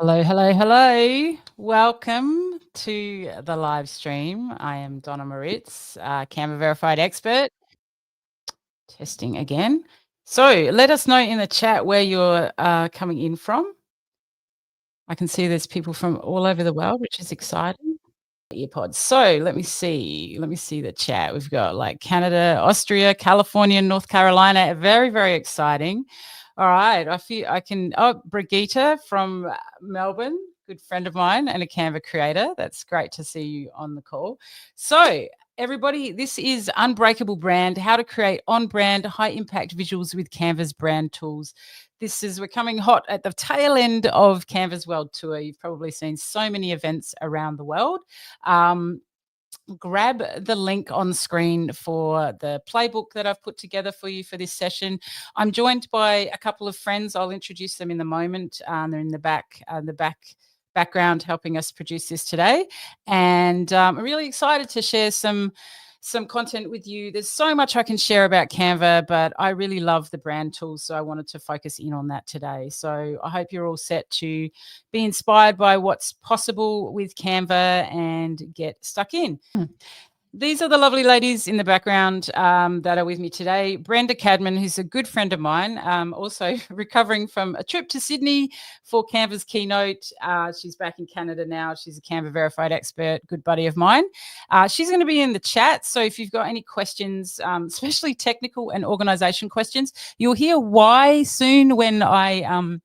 Hello, hello, hello. Welcome to the live stream. I am Donna Moritz, Canva Verified Expert. Testing again. So let us know in the chat where you're coming in from. I can see there's people from all over the world, which is exciting. Earpods. So let me see the chat. We've got like Canada, Austria, California, North Carolina. Very, very exciting. All right. Brigitte from Melbourne, good friend of mine and a Canva creator. That's great to see you on the call. So everybody, this is Unbreakable Brand, how to create on-brand, high-impact visuals with Canva's brand tools. We're coming hot at the tail end of Canva's World Tour. You've probably seen so many events around the world. Grab the link on screen for the playbook that I've put together for you for this session. I'm joined by a couple of friends. I'll introduce them in the moment. They're in the background helping us produce this today. And I'm really excited to share some content with you. There's so much I can share about Canva, but I really love the brand tools, so I wanted to focus in on that today. So I hope you're all set to be inspired by what's possible with Canva and get stuck in. These are the lovely ladies in the background that are with me today. Brenda Cadman, who's a good friend of mine, also recovering from a trip to Sydney for Canva's Keynote. She's back in Canada now. She's a Canva Verified Expert, good buddy of mine. She's going to be in the chat, so if you've got any questions, especially technical and organization questions, you'll hear why soon when I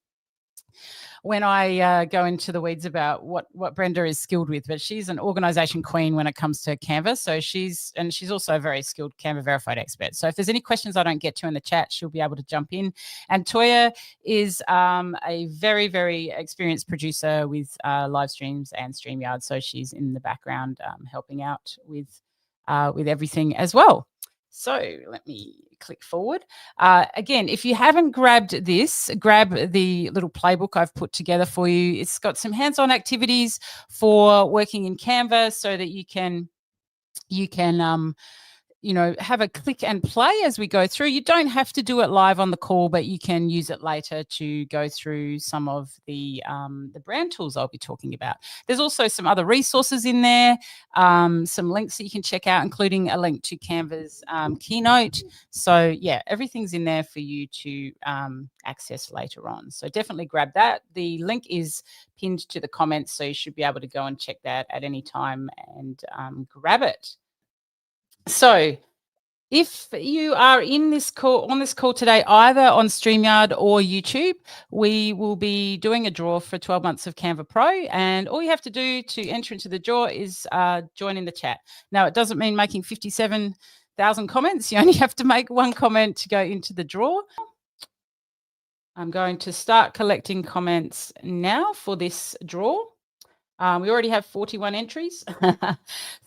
go into the weeds about what Brenda is skilled with. But she's an organization queen when it comes to Canva. So she's also a very skilled Canva Verified Expert. So if there's any questions I don't get to in the chat, she'll be able to jump in. And Toya is a very, very experienced producer with live streams and StreamYard. So she's in the background helping out with everything as well. So let me click forward. Again, if you haven't grabbed this, grab the little playbook I've put together for you. It's got some hands-on activities for working in Canva so that you can have a click and play as we go through. You don't have to do it live on the call, but you can use it later to go through some of the brand tools I'll be talking about. There's also some other resources in there, some links that you can check out, including a link to Canva's Keynote. So yeah, everything's in there for you to access later on. So definitely grab that. The link is pinned to the comments, so you should be able to go and check that at any time and grab it. So if you are on this call today, either on StreamYard or YouTube, we will be doing a draw for 12 months of Canva Pro. And all you have to do to enter into the draw is join in the chat. Now, it doesn't mean making 57,000 comments. You only have to make one comment to go into the draw. I'm going to start collecting comments now for this draw. We already have 41 entries.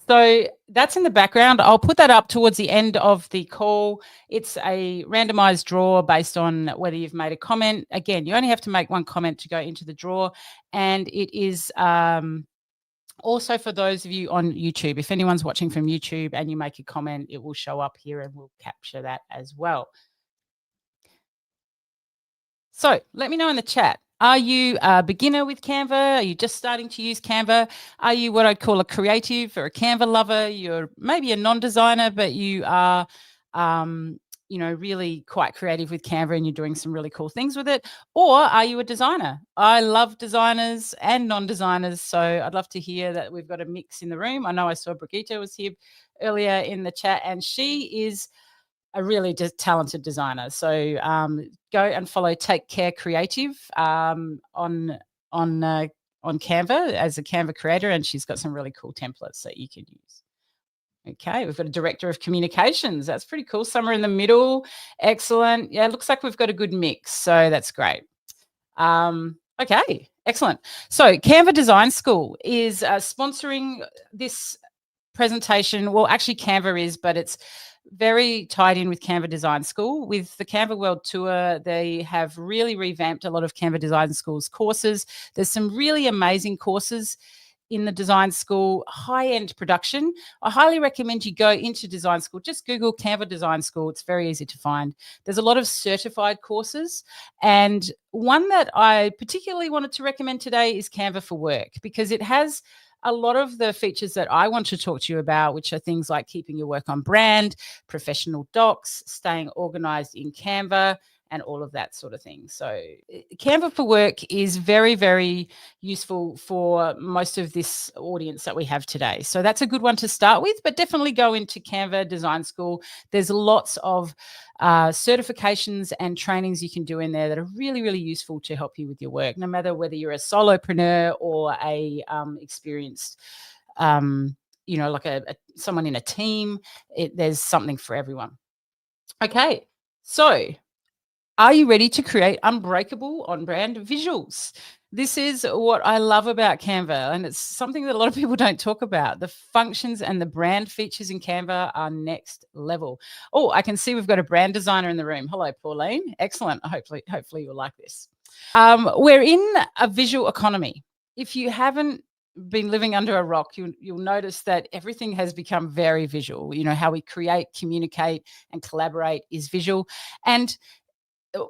So that's in the background. I'll put that up towards the end of the call. It's a randomized draw based on whether you've made a comment. Again, you only have to make one comment to go into the draw. And it is also for those of you on YouTube. If anyone's watching from YouTube and you make a comment, it will show up here and we'll capture that as well. So let me know in the chat. Are you a beginner with Canva? Are you just starting to use Canva? Are you what I'd call a creative or a Canva lover? You're maybe a non-designer, but you are, really quite creative with Canva and you're doing some really cool things with it. Or are you a designer? I love designers and non-designers, so I'd love to hear that we've got a mix in the room. I know I saw Brigitte was here earlier in the chat, and she is a really talented designer. So go and follow Take Care Creative on Canva as a Canva creator, and she's got some really cool templates that you can use. Okay, we've got a director of communications. That's pretty cool. Somewhere in the middle. Excellent. Yeah, it looks like we've got a good mix. So that's great. Okay, excellent. So Canva Design School is sponsoring this presentation. Well, actually Canva is, but it's very tied in with Canva Design School. With the Canva World Tour, they have really revamped a lot of Canva Design School's courses. There's some really amazing courses in the design school, high-end production, I highly recommend you go into design school. Just Google Canva Design School. It's very easy to find. There's a lot of certified courses, and one that I particularly wanted to recommend today is Canva for Work, because it has a lot of the features that I want to talk to you about, which are things like keeping your work on brand, professional docs, staying organized in Canva, and all of that sort of thing. So Canva for Work is very, very useful for most of this audience that we have today. So that's a good one to start with, but definitely go into Canva Design School. There's lots of certifications and trainings you can do in there that are really, really useful to help you with your work, no matter whether you're a solopreneur or a experienced like someone in a team. There's something for everyone. Okay, so are you ready to create unbreakable on-brand visuals? This is what I love about Canva, and it's something that a lot of people don't talk about. The functions and the brand features in Canva are next level. Oh, I can see we've got a brand designer in the room. Hello, Pauline. Excellent. Hopefully you'll like this. We're in a visual economy. If you haven't been living under a rock, you'll notice that everything has become very visual. How we create, communicate, and collaborate is visual. And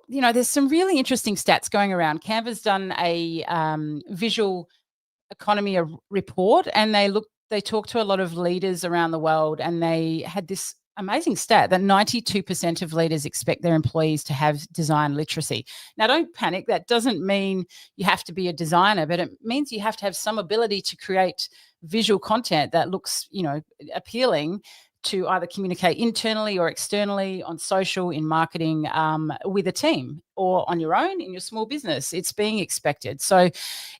there's some really interesting stats going around. Canva's done a visual economy report, and they talk to a lot of leaders around the world, and they had this amazing stat that 92% of leaders expect their employees to have design literacy. Now, don't panic. That doesn't mean you have to be a designer, but it means you have to have some ability to create visual content that looks, appealing to either communicate internally or externally, on social, in marketing, with a team, or on your own in your small business. It's being expected. So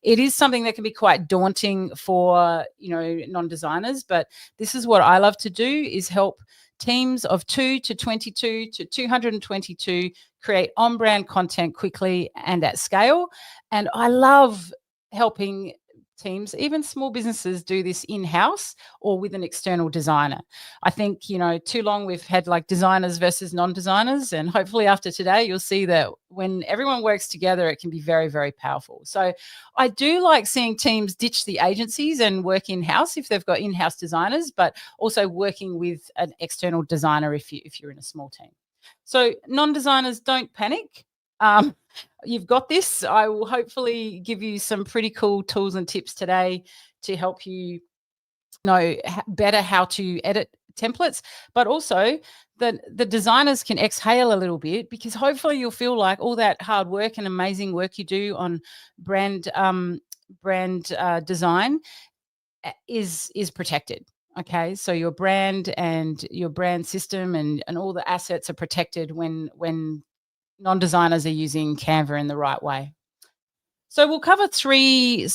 it is something that can be quite daunting for, non-designers, but this is what I love to do, is help teams of 2 to 22 to 222 create on-brand content quickly and at scale. And I love helping teams, even small businesses, do this in-house or with an external designer. I think, too long we've had like designers versus non-designers, and hopefully after today you'll see that when everyone works together, it can be very, very powerful. So I do like seeing teams ditch the agencies and work in-house if they've got in-house designers, but also working with an external designer if you're in a small team. So non-designers, don't panic. You've got this. I will hopefully give you some pretty cool tools and tips today to help you know better how to edit templates, but also the designers can exhale a little bit, because hopefully you'll feel like all that hard work and amazing work you do on brand design is protected. Okay, so your brand and your brand system and all the assets are protected when non-designers are using Canva in the right way. So we'll cover three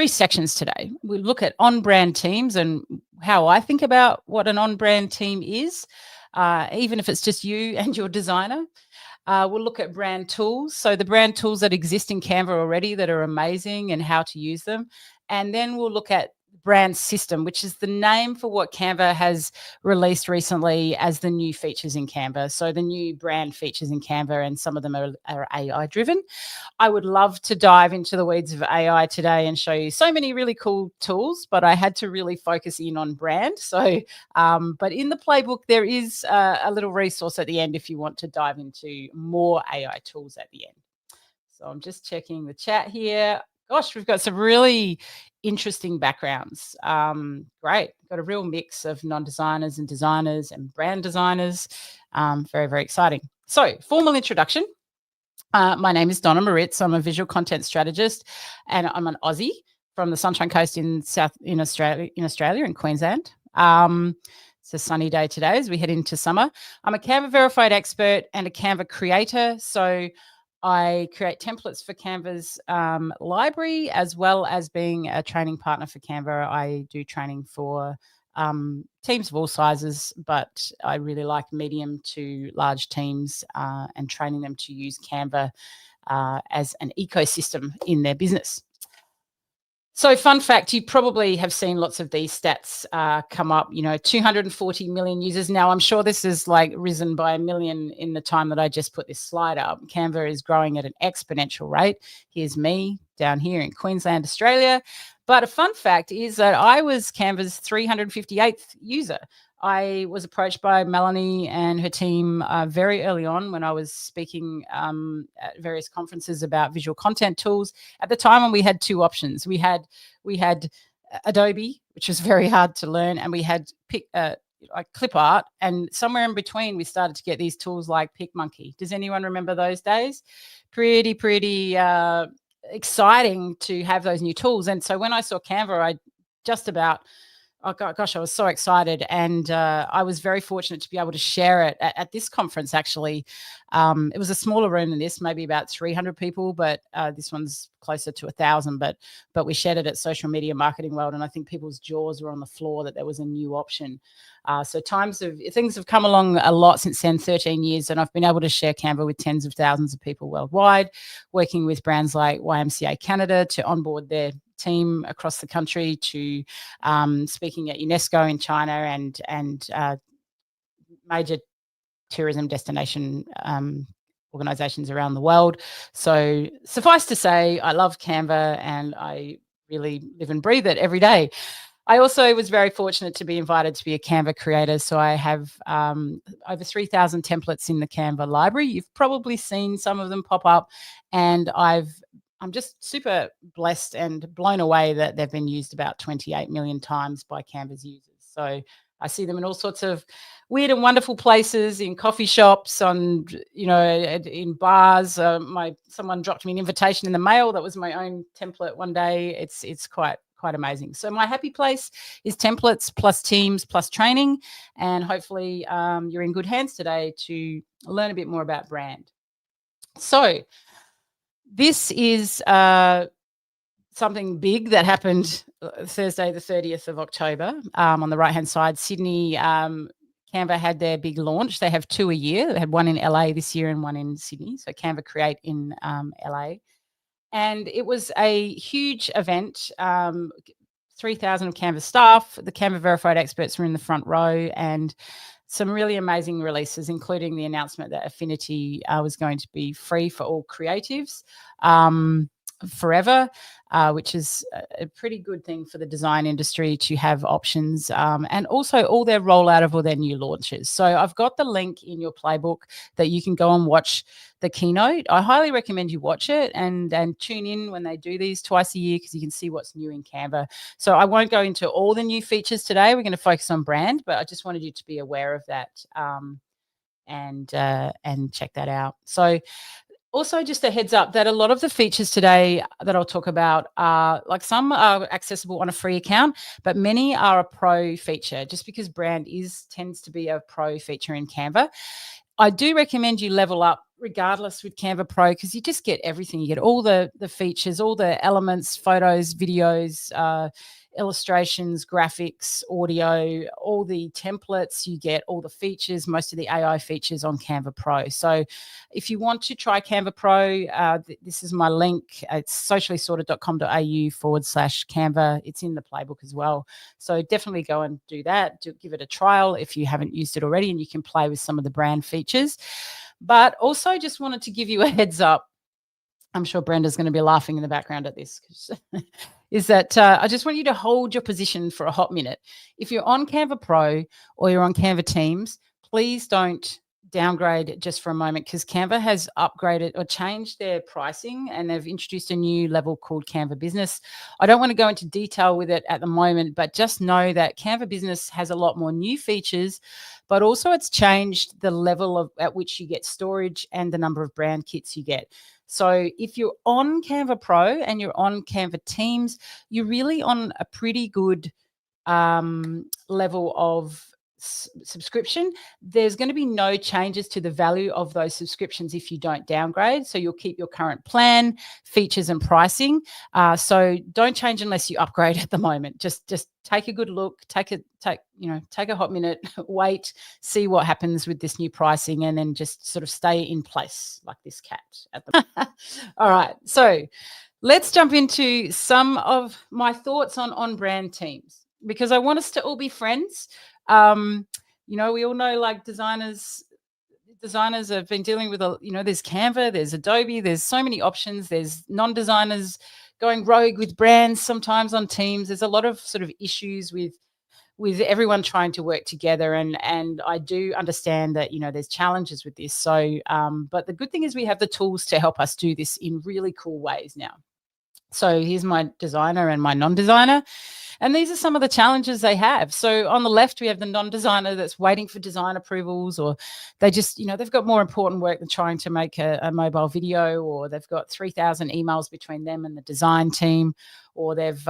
sections today. We'll look at on-brand teams and how I think about what an on-brand team is, even if it's just you and your designer. We'll look at brand tools, so the brand tools that exist in Canva already that are amazing and how to use them. And then we'll look at brand system, which is the name for what Canva has released recently as the new features in Canva. So the new brand features in Canva, and some of them are AI driven. I would love to dive into the weeds of AI today and show you so many really cool tools, but I had to really focus in on brand. So, but in the playbook, there is a little resource at the end if you want to dive into more AI tools at the end. So I'm just checking the chat here. Gosh, we've got some really interesting backgrounds. Great. Got a real mix of non-designers and designers and brand designers. Very, very exciting. So, formal introduction. My name is Donna Moritz. I'm a visual content strategist, and I'm an Aussie from the Sunshine Coast in Australia, in Queensland. It's a sunny day today as we head into summer. I'm a Canva verified expert and a Canva creator. So I create templates for Canva's library, as well as being a training partner for Canva. I do training for teams of all sizes, but I really like medium to large teams and training them to use Canva as an ecosystem in their business. So fun fact, you probably have seen lots of these stats come up, 240 million users. Now, I'm sure this is like risen by a million in the time that I just put this slide up. Canva is growing at an exponential rate. Here's me down here in Queensland, Australia. But a fun fact is that I was Canva's 358th user. I was approached by Melanie and her team very early on when I was speaking at various conferences about visual content tools. At the time, when we had two options, we had Adobe, which was very hard to learn, and we had like clip art, and somewhere in between, we started to get these tools like PicMonkey. Does anyone remember those days? Pretty exciting to have those new tools. And so when I saw Canva, I just about oh gosh, I was so excited. And I was very fortunate to be able to share it at this conference, actually. It was a smaller room than this, maybe about 300 people, but this one's closer to 1,000. But we shared it at Social Media Marketing World, and I think people's jaws were on the floor that there was a new option. So things have come along a lot since then, 13 years, and I've been able to share Canva with tens of thousands of people worldwide, working with brands like YMCA Canada to onboard their team across the country, to speaking at UNESCO in China and major tourism destination organizations around the world. So suffice to say, I love Canva and I really live and breathe it every day. I also was very fortunate to be invited to be a Canva creator. So I have over 3,000 templates in the Canva library. You've probably seen some of them pop up, and I'm just super blessed and blown away that they've been used about 28 million times by Canva's users. So I see them in all sorts of weird and wonderful places, in coffee shops, in bars. Someone dropped me an invitation in the mail that was my own template one day. It's quite amazing. So my happy place is templates plus teams plus training, and hopefully you're in good hands today to learn a bit more about brand. So this is something big that happened Thursday, the 30th of October. On the right-hand side, Sydney, Canva had their big launch. They have two a year. They had one in LA this year and one in Sydney. So Canva Create in LA. And it was a huge event. 3,000 of Canva staff. The Canva verified experts were in the front row, and some really amazing releases, including the announcement that Affinity was going to be free for all creatives forever, which is a pretty good thing for the design industry to have options, and also all their rollout of all their new launches. So I've got the link in your playbook that you can go and watch the keynote. I highly recommend you watch it and tune in when they do these twice a year, because you can see what's new in Canva. So I won't go into all the new features today. We're going to focus on brand, but I just wanted you to be aware of that and check that out. So also, just a heads up that a lot of the features today that I'll talk about are, like, some are accessible on a free account, but many are a pro feature, just because brand tends to be a pro feature in Canva. I do recommend you level up regardless with Canva Pro, because you just get everything. You get all the features, all the elements, photos, videos, illustrations, graphics, audio, all the templates. You get all the features, most of the AI features on Canva Pro. So if you want to try Canva Pro, this is my link. It's sociallysorted.com.au/Canva. It's in the playbook as well. So definitely go and do that. Give it a trial if you haven't used it already, and you can play with some of the brand features. But also just wanted to give you a heads up. I'm sure Brenda's going to be laughing in the background at this, is that I just want you to hold your position for a hot minute. If you're on Canva Pro or you're on Canva Teams, please don't downgrade just for a moment, because Canva has upgraded or changed their pricing, and they've introduced a new level called Canva Business. I don't want to go into detail with it at the moment, but just know that Canva Business has a lot more new features, but also it's changed the level at which you get storage and the number of brand kits you get. So if you're on Canva Pro and you're on Canva Teams, you're really on a pretty good level of subscription. There's going to be no changes to the value of those subscriptions if you don't downgrade. So you'll keep your current plan, features, and pricing. So don't change unless you upgrade at the moment. Just take a good look, take a hot minute, wait, see what happens with this new pricing, and then just sort of stay in place like this cat at the All right. So let's jump into some of my thoughts on brand teams, because I want us to all be friends. We all know, like, designers have been dealing with there's Canva, there's Adobe, there's so many options. There's non-designers going rogue with brands sometimes on teams. There's a lot of sort of issues with everyone trying to work together, and I do understand that there's challenges with this. So but the good thing is we have the tools to help us do this in really cool ways now. So here's my designer and my non-designer, and these are some of the challenges they have. So on the left, we have the non-designer that's waiting for design approvals, or they just, they've got more important work than trying to make a mobile video, or they've got 3,000 emails between them and the design team, or they've,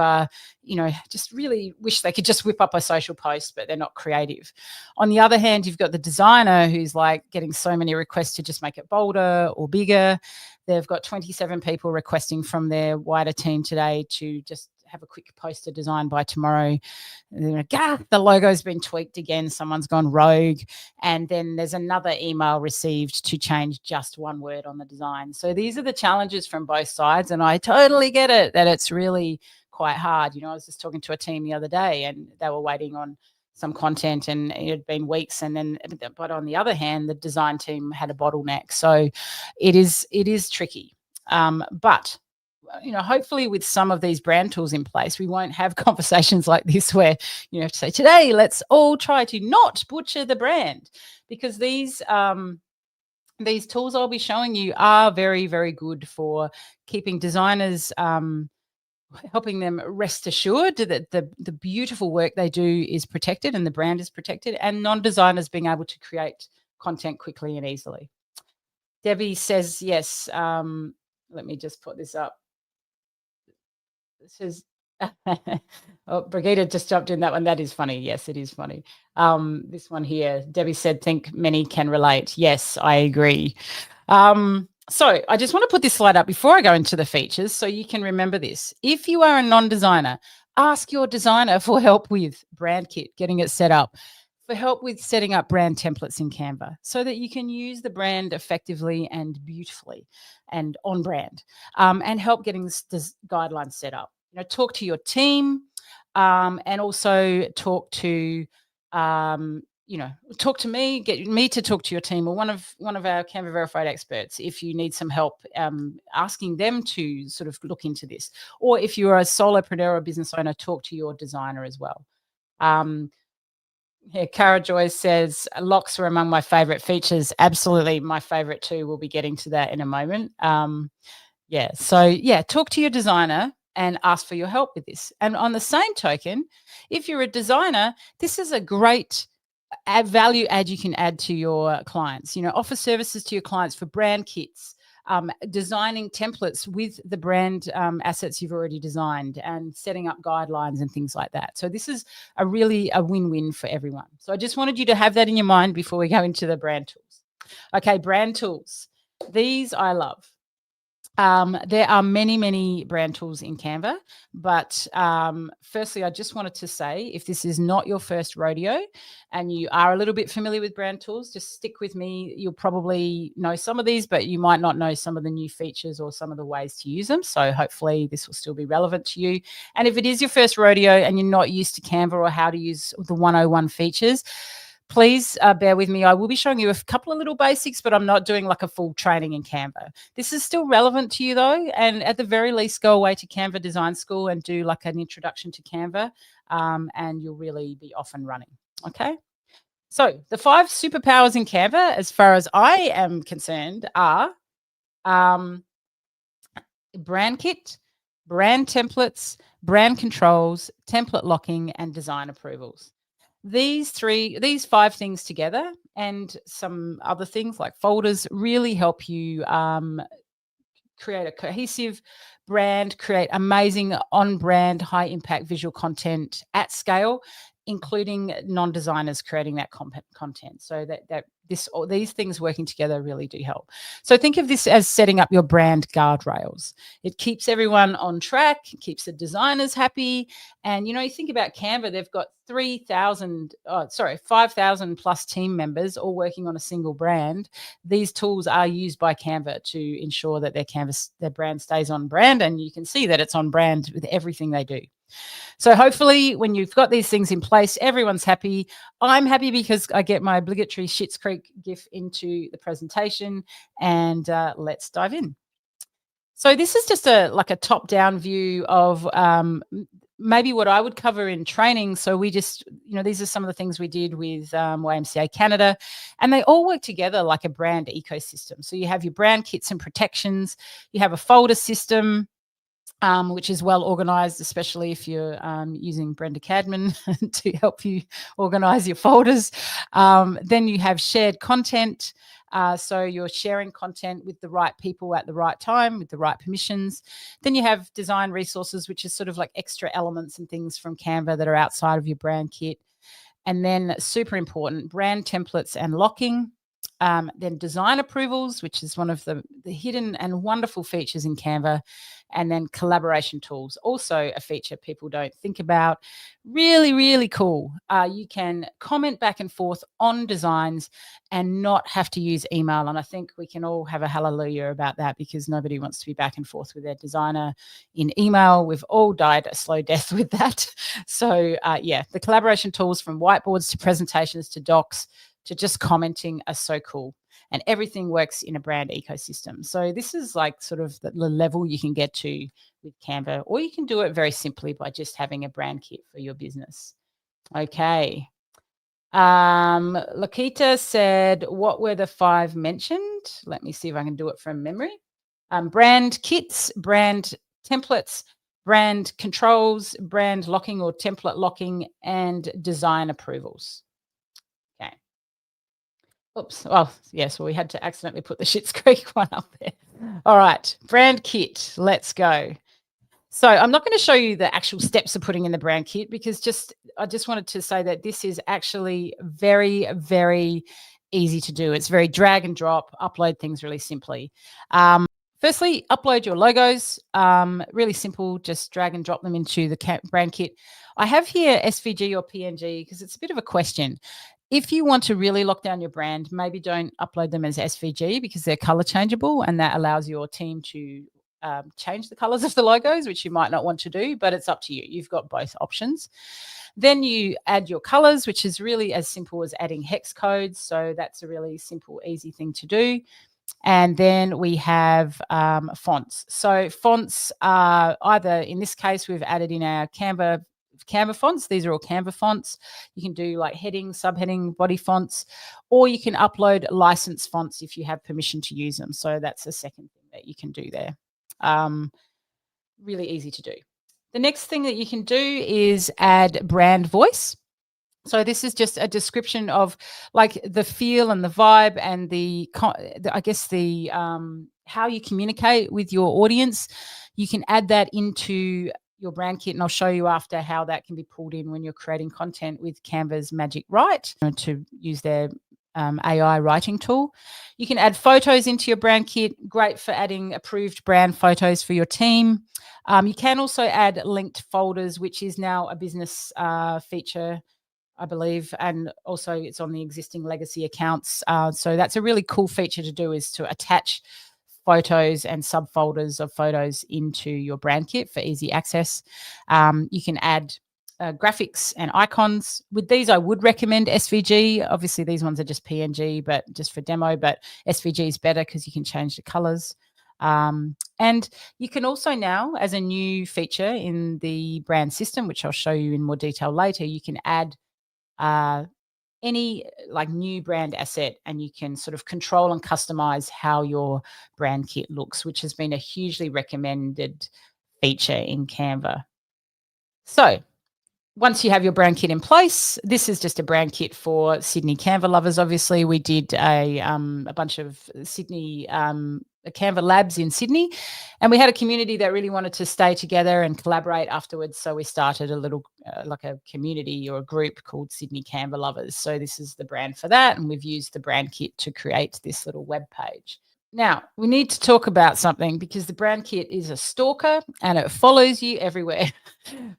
just really wish they could just whip up a social post, but they're not creative. On the other hand, you've got the designer who's like getting so many requests to just make it bolder or bigger. They've got 27 people requesting from their wider team today to just have a quick poster design by tomorrow. The logo's been tweaked again. Someone's gone rogue. And then there's another email received to change just one word on the design. So these are the challenges from both sides. And I totally get it that it's really quite hard. I was just talking to a team the other day, and they were waiting on some content, and it had been weeks. But on the other hand, the design team had a bottleneck. So it is tricky. But hopefully with some of these brand tools in place, we won't have conversations like this where you have to say, today, let's all try to not butcher the brand, because these tools I'll be showing you are very, very good for keeping designers, helping them rest assured that the beautiful work they do is protected and the brand is protected, and non-designers being able to create content quickly and easily. Debbie says yes. Let me just put this up. It says, oh, Brigitte just jumped in that one. That is funny. Yes, it is funny. This one here, Debbie said, think many can relate. Yes, I agree. So I just want to put this slide up before I go into the features so you can remember this. If you are a non-designer, ask your designer for help with Brand Kit, getting it set up, for help with setting up brand templates in Canva so that you can use the brand effectively and beautifully and on brand, and help getting this guidelines set up. Talk to your team, and also talk to talk to me, get me to talk to your team, or one of our Canva verified experts if you need some help, asking them to sort of look into this. Or if you're a solopreneur or business owner, talk to your designer as well. Cara Joy says, locks are among my favorite features. Absolutely, my favorite too. We'll be getting to that in a moment. Talk to your designer and ask for your help with this. And on the same token, if you're a designer, this is a great value add you can add to your clients. Offer services to your clients for brand kits, designing templates with the brand assets you've already designed, and setting up guidelines and things like that. So this is a win-win for everyone. So I just wanted you to have that in your mind before we go into the brand tools. Okay, brand tools. These I love. There are many, many brand tools in Canva, but firstly, I just wanted to say, if this is not your first rodeo and you are a little bit familiar with brand tools, just stick with me. You'll probably know some of these, but you might not know some of the new features or some of the ways to use them. So hopefully this will still be relevant to you. And if it is your first rodeo and you're not used to Canva or how to use the 101 features, please bear with me. I will be showing you a couple of little basics, but I'm not doing like a full training in Canva. This is still relevant to you though. And at the very least, go away to Canva Design School and do like an introduction to Canva, and you'll really be off and running. Okay. So the 5 superpowers in Canva, as far as I am concerned, are brand kit, brand templates, brand controls, template locking, and design approvals. These 5 things together, and some other things like folders, really help you create a cohesive brand, create amazing on-brand, high-impact visual content at scale including non-designers creating that content. So these things working together really do help. So think of this as setting up your brand guardrails. It keeps everyone on track, keeps the designers happy. And, you think about Canva, they've got 5,000 plus team members all working on a single brand. These tools are used by Canva to ensure that their brand stays on brand, and you can see that it's on brand with everything they do. So hopefully when you've got these things in place, everyone's happy. I'm happy because I get my obligatory Schitt's Creek GIF into the presentation, and let's dive in. So this is just a top-down view of maybe what I would cover in training. So we just, these are some of the things we did with YMCA Canada, and they all work together like a brand ecosystem. So you have your brand kits and protections, you have a folder system, which is well organized, especially if you're using Brenda Cadman to help you organize your folders. Then you have shared content. So you're sharing content with the right people at the right time, with the right permissions. Then you have design resources, which is sort of like extra elements and things from Canva that are outside of your brand kit. And then super important, brand templates and locking. Then design approvals, which is one of the hidden and wonderful features in Canva. And then collaboration tools, also a feature people don't think about. Really, really cool. You can comment back and forth on designs and not have to use email. And I think we can all have a hallelujah about that, because nobody wants to be back and forth with their designer in email. We've all died a slow death with that. So the collaboration tools, from whiteboards to presentations to docs to just commenting, are so cool. And everything works in a brand ecosystem. So this is like sort of the level you can get to with Canva, or you can do it very simply by just having a brand kit for your business. Okay. Lakita said, what were the 5 mentioned? Let me see if I can do it from memory. Brand kits, brand templates, brand controls, brand locking or template locking, and design approvals. Oops. Oh, yes. Well, we had to accidentally put the Schitt's Creek one up there. All right. Brand kit. Let's go. So I'm not going to show you the actual steps of putting in the brand kit, because I just wanted to say that this is actually very, very easy to do. It's very drag and drop, upload things really simply. Firstly, upload your logos. Really simple. Just drag and drop them into the brand kit. I have here SVG or PNG because it's a bit of a question. If you want to really lock down your brand, maybe don't upload them as SVG, because they're color changeable, and that allows your team to change the colors of the logos, which you might not want to do, but it's up to you. You've got both options. Then you add your colors, which is really as simple as adding hex codes. So that's a really simple, easy thing to do. And then we have fonts. So fonts are either, in this case, we've added in our Canva fonts. These are all Canva fonts. You can do like heading, subheading, body fonts, or you can upload licensed fonts if you have permission to use them. So that's the second thing that you can do there. Really easy to do. The next thing that you can do is add brand voice. So this is just a description of like the feel and the vibe and how you communicate with your audience. You can add that into your brand kit, and I'll show you after how that can be pulled in when you're creating content with Canva's Magic Write, to use their AI writing tool. You can add photos into your brand kit. Great for adding approved brand photos for your team. You can also add linked folders, which is now a business feature, I believe, and also it's on the existing legacy accounts. So that's a really cool feature to do, is to attach photos and subfolders of photos into your brand kit for easy access. You can add graphics and icons. With these, I would recommend SVG. Obviously, these ones are just PNG, but just for demo, but SVG is better because you can change the colors. And you can also now, as a new feature in the brand system, which I'll show you in more detail later, you can add any like new brand asset, and you can sort of control and customize how your brand kit looks, which has been a hugely recommended feature in Canva. So once you have your brand kit in place, this is just a brand kit for Sydney Canva lovers. Obviously, we did a bunch of Sydney Canva labs in Sydney, and we had a community that really wanted to stay together and collaborate afterwards. So we started a little like a community or a group called Sydney Canva Lovers. So this is the brand for that, and we've used the brand kit to create this little web page. Now, we need to talk about something because the brand kit is a stalker and it follows you everywhere.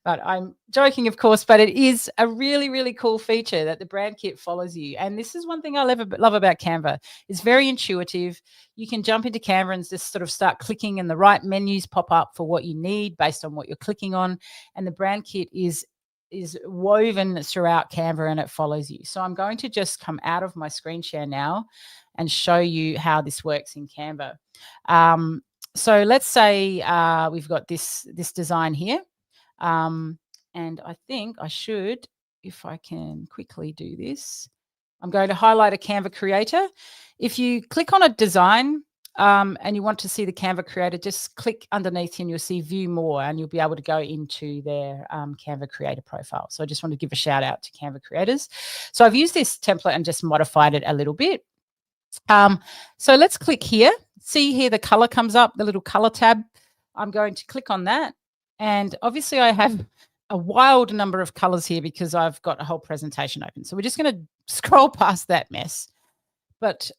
But I'm joking, of course, but it is a really, really cool feature that the brand kit follows you. And this is one thing I love about Canva. It's very intuitive. You can jump into Canva and just sort of start clicking and the right menus pop up for what you need based on what you're clicking on. And the brand kit is woven throughout Canva and it follows you. So I'm going to just come out of my screen share now and show you how this works in Canva. So let's say we've got this design here. And I think I should, if I can quickly do this, I'm going to highlight a Canva creator. If you click on a design and you want to see the Canva creator, just click underneath and you'll see view more and you'll be able to go into their Canva creator profile. So I just want to give a shout out to Canva creators. So I've used this template and just modified it a little bit. So let's click here. See here the color comes up, the little color tab. I'm going to click on that. And obviously I have a wild number of colors here because I've got a whole presentation open. So we're just going to scroll past that mess. But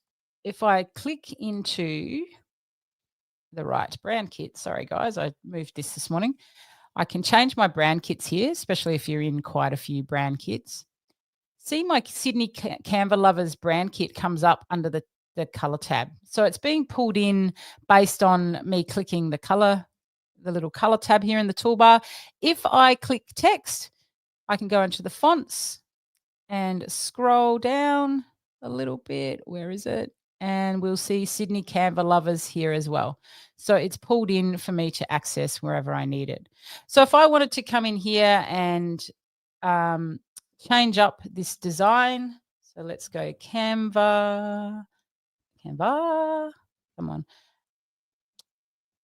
if I click into the right brand kit, sorry guys, I moved this morning. I can change my brand kits here, especially if you're in quite a few brand kits. See my Sydney Canva Lovers brand kit comes up under the color tab. So it's being pulled in based on me clicking the little color tab here in the toolbar. If I click text, I can go into the fonts and scroll down a little bit. Where is it? And we'll see Sydney Canva Lovers here as well. So it's pulled in for me to access wherever I need it. So if I wanted to come in here and change up this design. So let's go Canva, come on.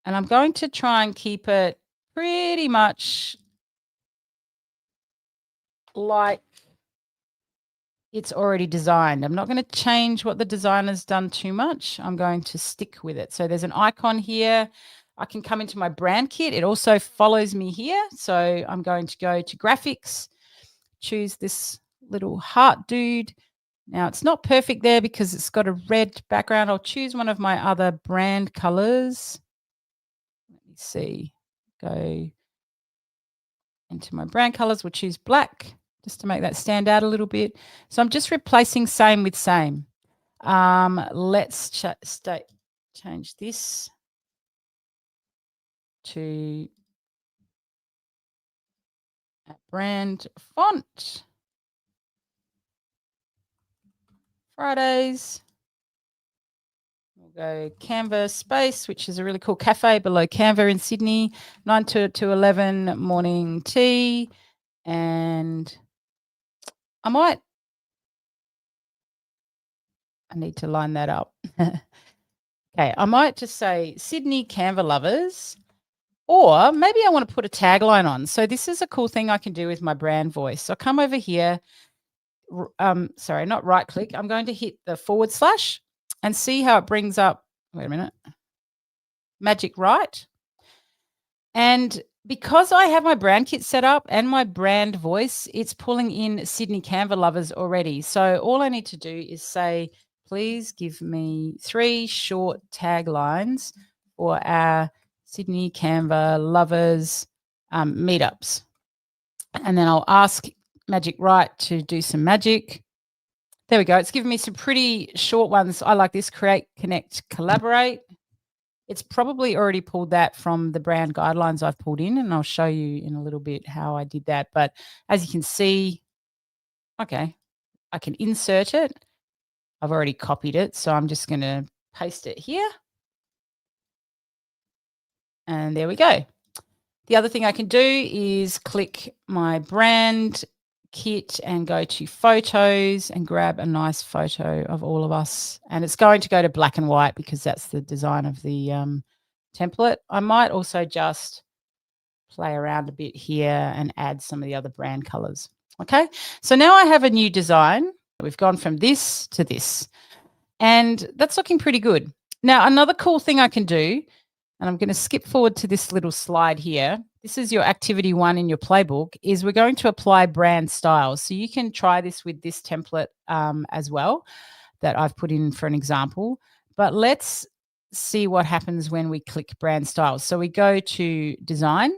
And I'm going to try and keep it pretty much like it's already designed. I'm not going to change what the designer's done too much. I'm going to stick with it. So there's an icon here. I can come into my brand kit. It also follows me here. So I'm going to go to graphics, choose this little heart dude. Now it's not perfect there because it's got a red background. I'll choose one of my other brand colors. Let me see, go into my brand colors. We'll choose black just to make that stand out a little bit. So I'm just replacing same with same. Let's change this to a brand font. Fridays. We'll go Canva Space, which is a really cool cafe below Canva in Sydney, 9 to 11 morning tea. And I need to line that up. Okay, I might just say Sydney Canva Lovers, or maybe I want to put a tagline on. So this is a cool thing I can do with my brand voice. So I'll come over here. Sorry, not right click. I'm going to hit the / and see how it brings up, wait a minute, magic right. And because I have my brand kit set up and my brand voice, it's pulling in Sydney Canva Lovers already. So all I need to do is say, please give me 3 short taglines for our Sydney Canva Lovers meetups. And then I'll ask Magic Right to do some magic. There we go. It's given me some pretty short ones. I like this: create, connect, collaborate. It's probably already pulled that from the brand guidelines I've pulled in, and I'll show you in a little bit how I did that. But as you can see, okay, I can insert it. I've already copied it, so I'm just going to paste it here. And there we go. The other thing I can do is click my brand kit and go to photos and grab a nice photo of all of us. And it's going to go to black and white because that's the design of the template. I might also just play around a bit here and add some of the other brand colors. Okay, so now I have a new design. We've gone from this to this, and that's looking pretty good. Now, another cool thing I can do, and I'm going to skip forward to this little slide here. This is your activity 1 in your playbook, is we're going to apply brand styles. So you can try this with this template as well that I've put in for an example. But let's see what happens when we click brand styles. So we go to design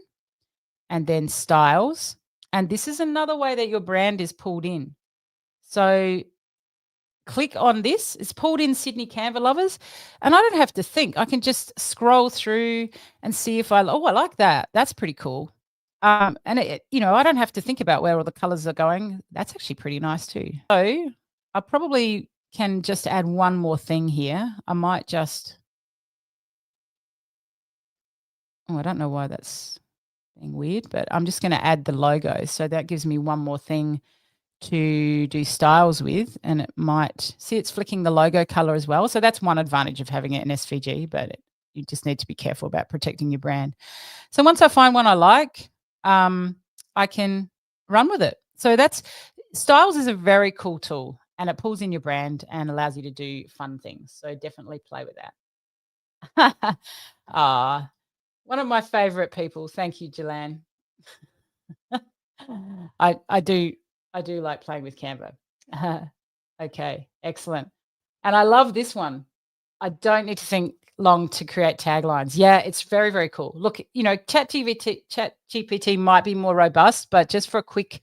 and then styles. And this is another way that your brand is pulled in. So click on this. It's pulled in Sydney Canva lovers. And I don't have to think. I can just scroll through and see if I like that. That's pretty cool. And I don't have to think about where all the colors are going. That's actually pretty nice too. So I probably can just add one more thing here. I might just, I don't know why that's being weird, but I'm just going to add the logo. So that gives me one more thing to do styles with, and it might see it's flicking the logo color as well. So that's one advantage of having it in SVG, but you just need to be careful about protecting your brand. So once I find one I like, I can run with it. So that's styles is a very cool tool, and it pulls in your brand and allows you to do fun things. So definitely play with that. One of my favorite people. Thank you, Jelan. I do like playing with Canva. Okay, excellent. And I love this one. I don't need to think long to create taglines. Yeah, it's very, very cool. Look, ChatGPT might be more robust, but just for quick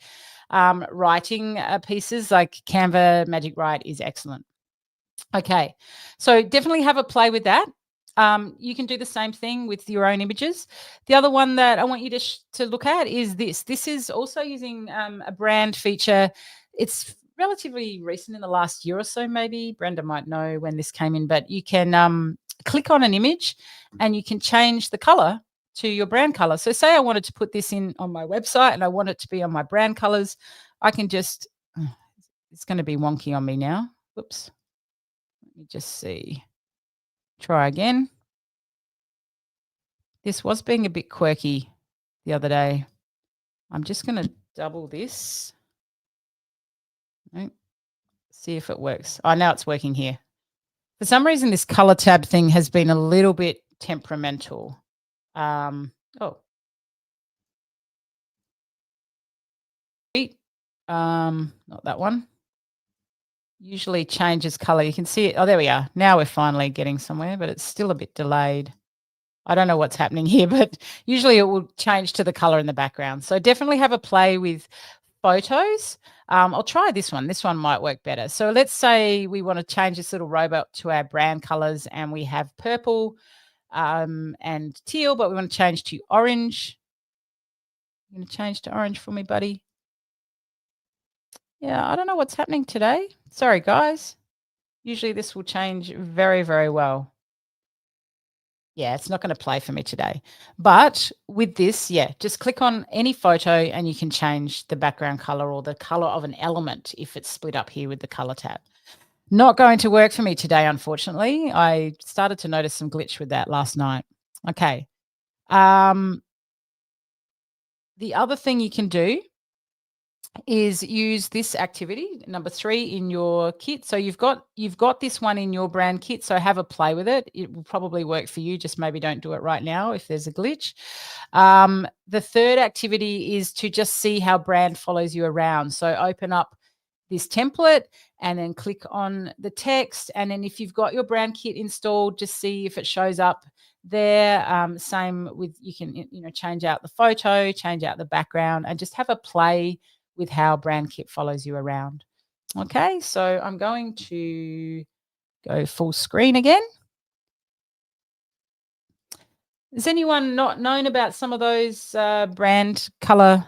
writing pieces, like Canva Magic Write is excellent. Okay, so definitely have a play with that. You can do the same thing with your own images. The other one that I want you to look at is this. This is also using a brand feature. It's relatively recent, in the last year or so, maybe. Brenda might know when this came in, but you can click on an image and you can change the color to your brand color. So say I wanted to put this in on my website and I want it to be on my brand colors. I can just, it's going to be wonky on me now. Whoops. Let me just see. Try again. This was being a bit quirky the other day. I'm just going to double this. Right. See if it works. Oh, now it's working here. For some reason, this color tab thing has been a little bit temperamental. Not that one. Usually changes color. You can see it. Oh, there we are. Now we're finally getting somewhere, but it's still a bit delayed. I don't know what's happening here, but usually it will change to the color in the background. So definitely have a play with photos. I'll try this one. This one might work better. So let's say we want to change this little robot to our brand colors, and we have purple and teal, but we want to change to orange. You're going to change to orange for me, buddy? Yeah, I don't know what's happening today. Sorry, guys. Usually this will change very, very well. Yeah, it's not going to play for me today. But with this, yeah, just click on any photo and you can change the background color or the color of an element if it's split up here with the color tab. Not going to work for me today, unfortunately. I started to notice some glitch with that last night. Okay. The other thing you can do is use this activity, number 3, in your kit. So you've got this one in your brand kit, so have a play with it. It will probably work for you, just maybe don't do it right now if there's a glitch. The third activity is to just see how brand follows you around. So open up this template and then click on the text, and then if you've got your brand kit installed, just see if it shows up there. Same with, you can change out the photo, change out the background, and just have a play with how brand kit follows you around. Okay, so I'm going to go full screen again. Has anyone not known about some of those brand color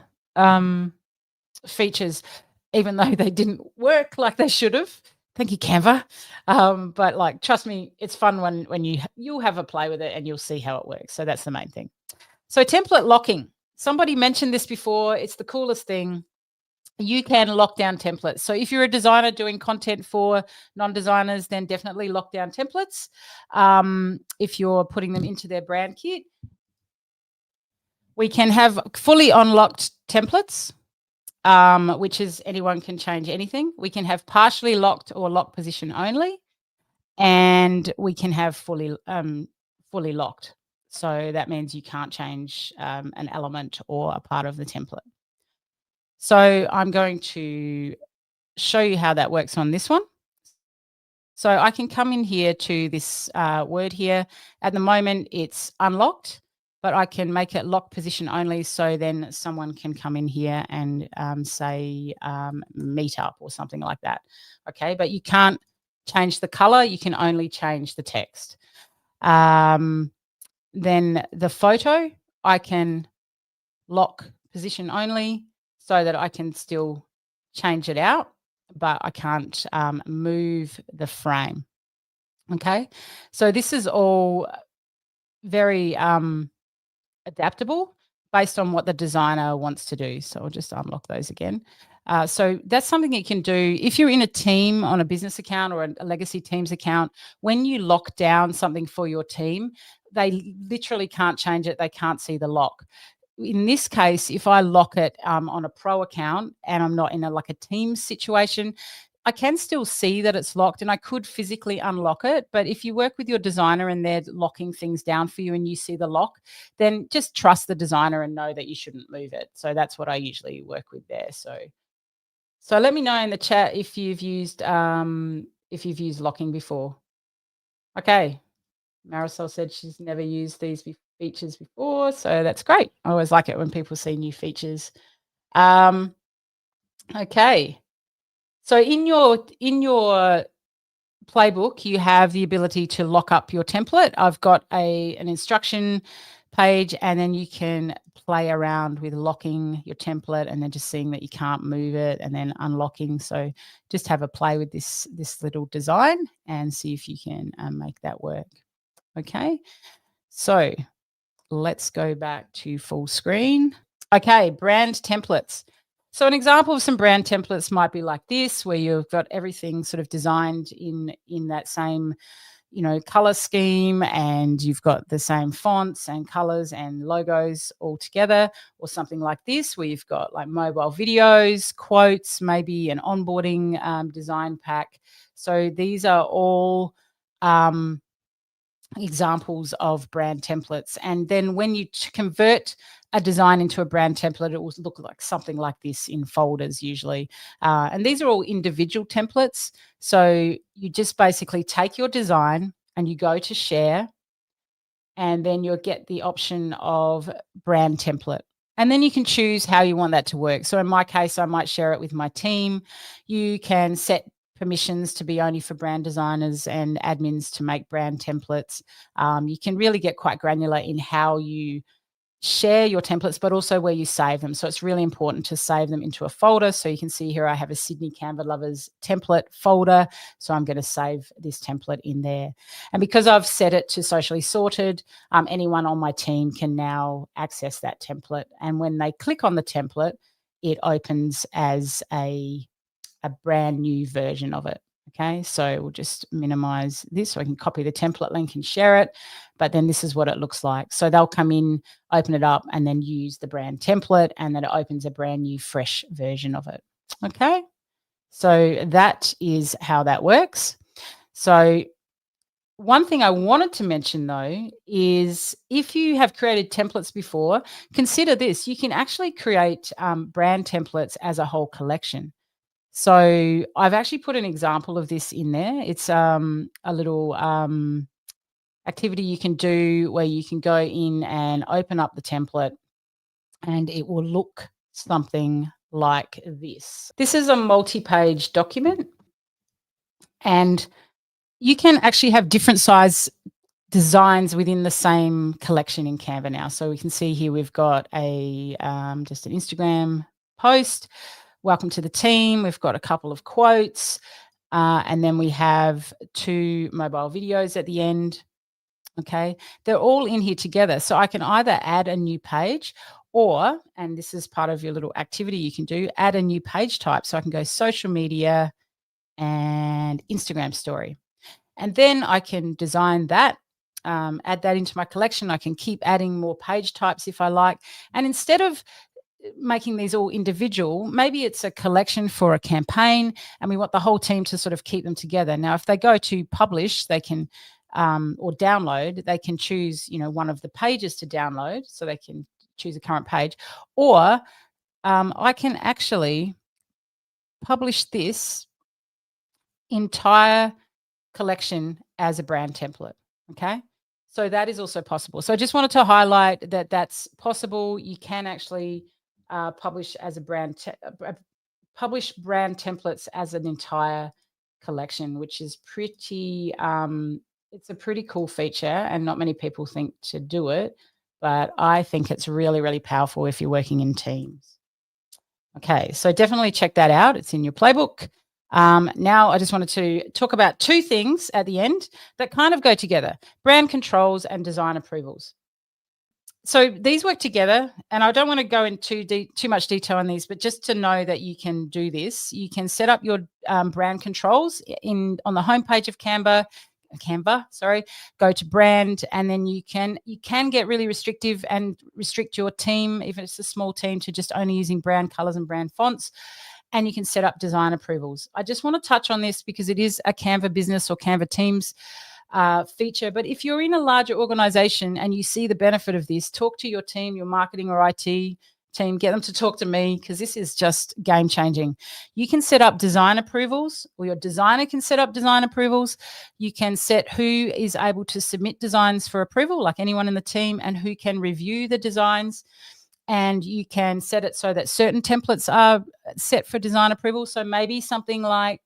features, even though they didn't work like they should have? Thank you, Canva. But like, trust me, it's fun when you'll have a play with it and you'll see how it works. So that's the main thing. So template locking. Somebody mentioned this before. It's the coolest thing. You can lock down templates. So if you're a designer doing content for non-designers, then definitely lock down templates. If you're putting them into their brand kit, We can have fully unlocked templates, which is anyone can change anything. We can have partially locked or lock position only, and we can have fully locked. So that means you can't change an element or a part of the template. So I'm going to show you how that works on this one. So I can come in here to this word here. At the moment, it's unlocked, but I can make it lock position only. So then someone can come in here and say meetup or something like that. Okay, but you can't change the color. You can only change the text. Then the photo, I can lock position only so that I can still change it out, but I can't move the frame. Okay, so this is all very adaptable based on what the designer wants to do. So I'll just unlock those again. So that's something you can do if you're in a team on a business account or a legacy Teams account. When you lock down something for your team, they literally can't change it. They can't see the lock. In this case, if I lock it on a pro account and I'm not in a Teams situation, I can still see that it's locked and I could physically unlock it. But if you work with your designer and they're locking things down for you and you see the lock, then just trust the designer and know that you shouldn't move it. So that's what I usually work with there. So let me know in the chat if you've used locking before. Okay. Marisol said she's never used these features before, so that's great. I always like it when people see new features. Okay. So in your Playbook, you have the ability to lock up your template. I've got an instruction page, and then you can play around with locking your template and then just seeing that you can't move it and then unlocking. So just have a play with this little design and see if you can make that work. Okay, so let's go back to full screen. Okay, brand templates. So an example of some brand templates might be like this, where you've got everything sort of designed in that same, color scheme, and you've got the same fonts and colors and logos all together, or something like this, where you've got like mobile videos, quotes, maybe an onboarding design pack. So these are all examples of brand templates. And then when you convert a design into a brand template, it will look like something like this in folders usually. And these are all individual templates. So you just basically take your design and you go to share, and then you'll get the option of brand template. And then you can choose how you want that to work. So in my case, I might share it with my team. You can set permissions to be only for brand designers and admins to make brand templates. You can really get quite granular in how you share your templates, but also where you save them. So it's really important to save them into a folder. So you can see here I have a Sydney Canva Lovers template folder. So I'm going to save this template in there. And because I've set it to socially sorted, anyone on my team can now access that template. And when they click on the template, it opens as a brand new version of it. Okay, so we'll just minimize this so I can copy the template link and share it. But then this is what it looks like. So they'll come in, open it up, and then use the brand template, and then it opens a brand new fresh version of it. Okay, so that is how that works. So one thing I wanted to mention though is if you have created templates before, consider this. You can actually create brand templates as a whole collection. So I've actually put an example of this in there. It's a little activity you can do where you can go in and open up the template, and it will look something like this. This is a multi-page document, and you can actually have different size designs within the same collection in Canva now. So we can see here we've got just an Instagram post. Welcome to the team. We've got a couple of quotes, and then we have 2 mobile videos at the end. Okay, they're all in here together. So I can either add a new page or, and this is part of your little activity you can do, add a new page type. So I can go social media and Instagram story. And then I can design that add that into my collection. I can keep adding more page types if I like. And instead of making these all individual, maybe it's a collection for a campaign and we want the whole team to sort of keep them together. Now, if they go to publish, they can, or download, they can choose, one of the pages to download. So they can choose a current page, or I can actually publish this entire collection as a brand template. Okay. So that is also possible. So I just wanted to highlight that that's possible. You can actually publish as a publish brand templates as an entire collection, which is pretty, it's a pretty cool feature and not many people think to do it, but I think it's really, really powerful if you're working in teams. Okay, so definitely check that out. It's in your playbook. Now I just wanted to talk about two things at the end that kind of go together: brand controls and design approvals. So these work together, and I don't want to go into too much detail on these, but just to know that you can do this, you can set up your brand controls on the homepage of Canva, go to brand, and then you can get really restrictive and restrict your team, even if it's a small team, to just only using brand colors and brand fonts. And you can set up design approvals. I just want to touch on this because it is a Canva Business or Canva Teams feature. But if you're in a larger organization and you see the benefit of this, talk to your team, your marketing or IT team, get them to talk to me, because this is just game changing. You can set up design approvals, or your designer can set up design approvals. You can set who is able to submit designs for approval, like anyone in the team, and who can review the designs. And you can set it so that certain templates are set for design approval. So maybe something like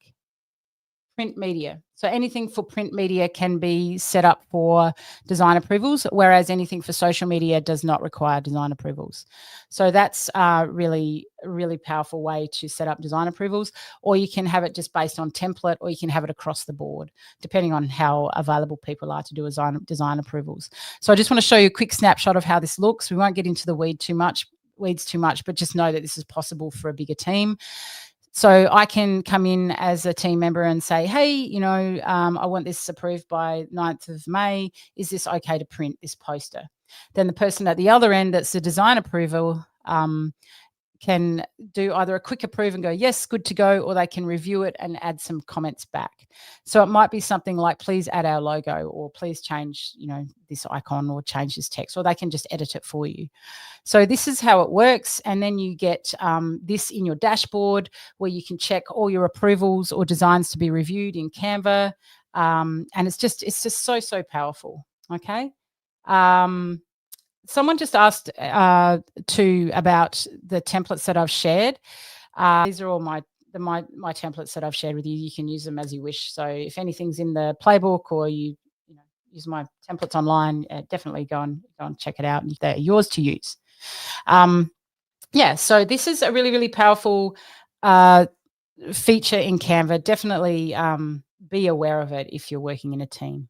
print media. So anything for print media can be set up for design approvals, whereas anything for social media does not require design approvals. So that's a really, really powerful way to set up design approvals. Or you can have it just based on template, or you can have it across the board, depending on how available people are to do design approvals. So I just want to show you a quick snapshot of how this looks. We won't get into the weeds too much, but just know that this is possible for a bigger team. So I can come in as a team member and say, hey, I want this approved by 9th of May. Is this okay to print this poster? Then the person at the other end, that's the design approval, can do either a quick approve and go, yes, good to go, or they can review it and add some comments back. So it might be something like, please add our logo, or please change, this icon, or change this text, or they can just edit it for you. So this is how it works. And then you get this in your dashboard where you can check all your approvals or designs to be reviewed in Canva. And it's just so powerful. Okay. Someone just asked about the templates that I've shared. These are all my templates that I've shared with you. You can use them as you wish. So if anything's in the playbook, or you use my templates online, definitely go and check it out, and they're yours to use. So this is a really, really powerful feature in Canva. Definitely be aware of it if you're working in a team.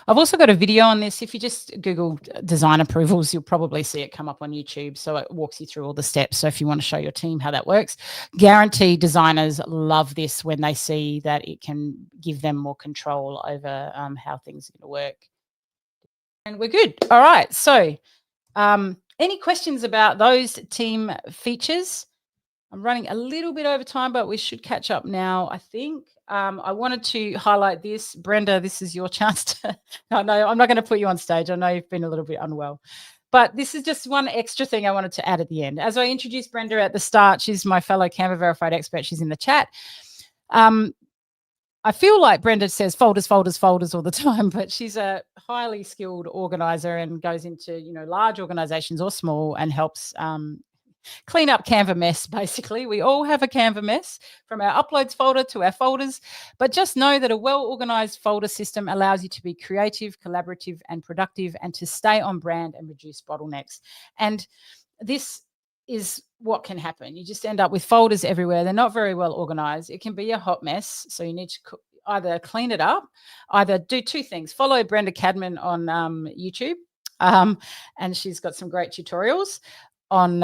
I've also got a video on this. If you just Google design approvals, you'll probably see it come up on YouTube. So it walks you through all the steps. So if you want to show your team how that works, guarantee designers love this when they see that it can give them more control over how things are going to work. And we're good. All right. So any questions about those team features? I'm running a little bit over time, but we should catch up now, I think. I wanted to highlight this. Brenda, this is your chance to... No, I'm not going to put you on stage. I know you've been a little bit unwell. But this is just one extra thing I wanted to add at the end. As I introduced Brenda at the start, she's my fellow Canva Verified expert. She's in the chat. I feel like Brenda says folders all the time, but she's a highly skilled organizer and goes into, large organizations or small, and helps clean up Canva mess. Basically, we all have a Canva mess, from our uploads folder to our folders, but just know that a well-organized folder system allows you to be creative, collaborative, and productive, and to stay on brand and reduce bottlenecks. And this is what can happen. You just end up with folders everywhere. They're not very well organized. It can be a hot mess. So you need to either clean it up, either do two things. Follow Brenda Cadman on YouTube, and she's got some great tutorials on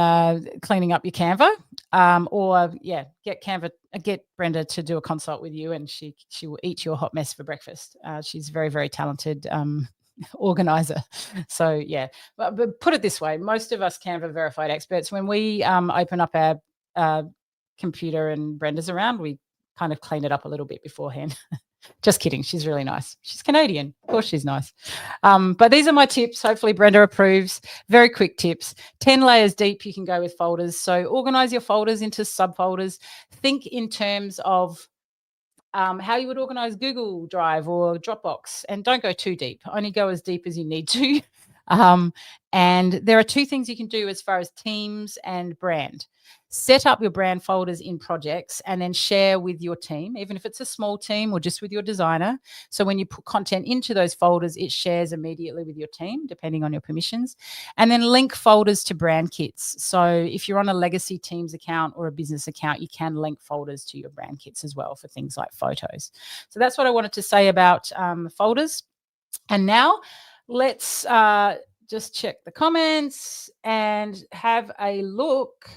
cleaning up your Canva, or get Brenda to do a consult with you, and she will eat your hot mess for breakfast. She's very, very talented organizer. So yeah, but put it this way, most of us Canva verified experts, when we open up our computer and Brenda's around, we kind of clean it up a little bit beforehand. Just kidding. She's really nice. She's Canadian. Of course she's nice. But these are my tips. Hopefully Brenda approves. Very quick tips. 10 layers deep, you can go with folders. So organize your folders into subfolders. Think in terms of how you would organize Google Drive or Dropbox, and don't go too deep. Only go as deep as you need to. And there are two things you can do as far as teams and brand. Set up your brand folders in projects and then share with your team, even if it's a small team or just with your designer. So when you put content into those folders, it shares immediately with your team, depending on your permissions. And then link folders to brand kits. So if you're on a legacy Teams account or a business account, you can link folders to your brand kits as well for things like photos. So that's what I wanted to say about folders. And now let's just check the comments and have a look.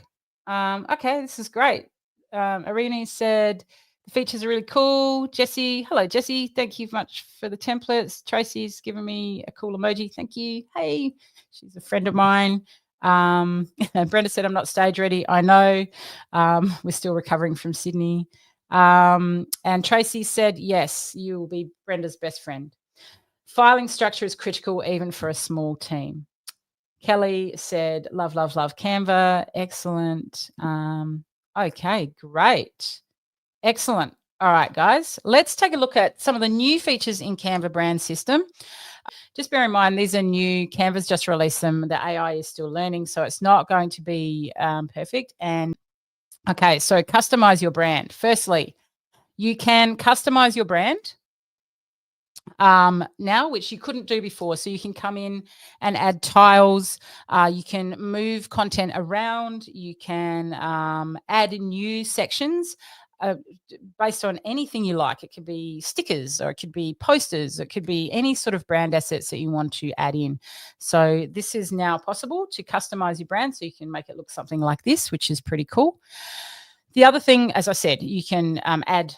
Okay, this is great. Irene said the features are really cool. Jesse, hello, Jesse. Thank you much for the templates. Tracy's given me a cool emoji. Thank you. Hey, she's a friend of mine. And Brenda said, I'm not stage ready. I know. We're still recovering from Sydney. And Tracy said, yes, you will be Brenda's best friend. Filing structure is critical even for a small team. Kelly said, love, love, love Canva. Excellent. Okay, great. Excellent. All right, guys, let's take a look at some of the new features in Canva brand system. Just bear in mind, these are new. Canva's just released them. The AI is still learning, so it's not going to be perfect. And okay, so customize your brand. Firstly, you can customize your brand now, which you couldn't do before. So you can come in and add tiles. You can move content around. You can add new sections based on anything you like. It could be stickers, or it could be posters. It could be any sort of brand assets that you want to add in. So this is now possible to customize your brand, so you can make it look something like this, which is pretty cool. The other thing, as I said, you can add